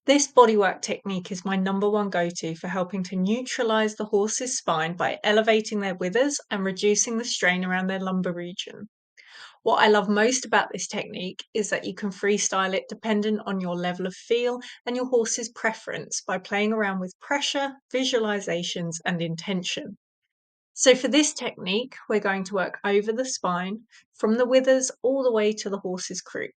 This bodywork technique is my number 1 go-to for helping to neutralize the horse's spine by elevating their withers and reducing the strain around their lumbar region. What I love most about this technique is that you can freestyle it dependent on your level of feel and your horse's preference by playing around with pressure, visualizations, and intention. So for this technique, we're going to work over the spine, from the withers all the way to the horse's croup,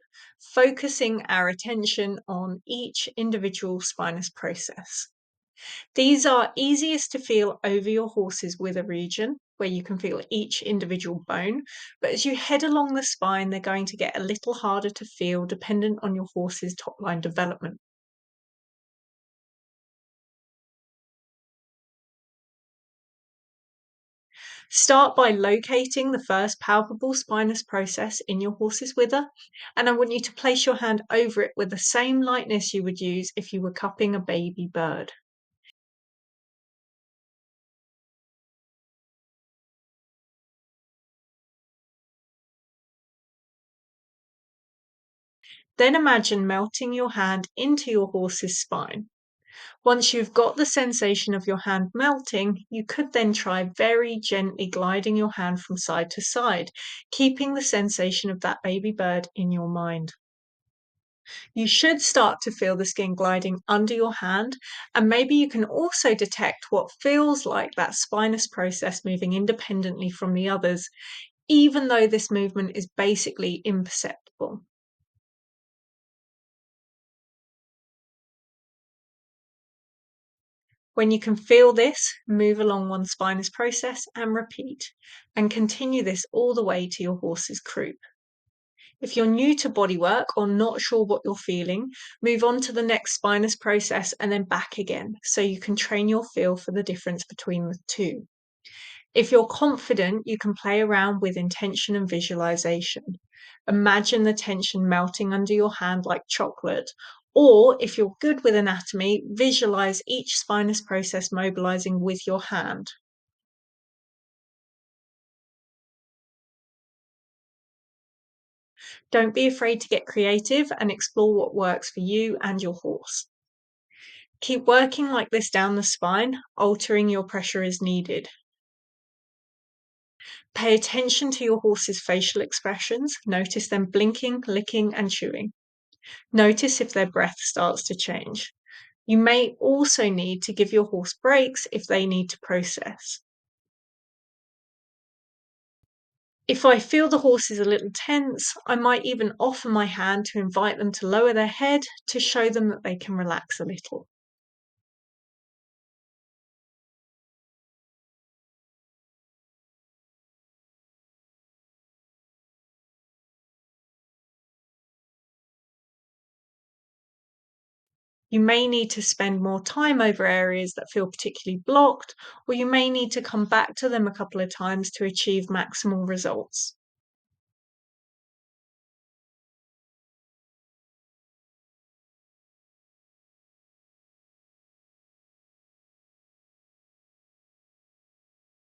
focusing our attention on each individual spinous process. These are easiest to feel over your horse's wither region, where you can feel each individual bone, but as you head along the spine, they're going to get a little harder to feel dependent on your horse's top line development. Start by locating the first palpable spinous process in your horse's wither, and I want you to place your hand over it with the same lightness you would use if you were cupping a baby bird. Then imagine melting your hand into your horse's spine. Once you've got the sensation of your hand melting, you could then try very gently gliding your hand from side to side, keeping the sensation of that baby bird in your mind. You should start to feel the skin gliding under your hand, and maybe you can also detect what feels like that spinous process moving independently from the others, even though this movement is basically imperceptible. When you can feel this, move along one spinous process and repeat, and continue this all the way to your horse's croup. If you're new to bodywork or not sure what you're feeling, move on to the next spinous process and then back again so you can train your feel for the difference between the two. If you're confident, you can play around with intention and visualization. Imagine the tension melting under your hand like chocolate. Or if you're good with anatomy, visualize each spinous process mobilizing with your hand. Don't be afraid to get creative and explore what works for you and your horse. Keep working like this down the spine, altering your pressure as needed. Pay attention to your horse's facial expressions. Notice them blinking, licking, and chewing. Notice if their breath starts to change. You may also need to give your horse breaks if they need to process. If I feel the horse is a little tense, I might even offer my hand to invite them to lower their head to show them that they can relax a little. You may need to spend more time over areas that feel particularly blocked, or you may need to come back to them a couple of times to achieve maximal results.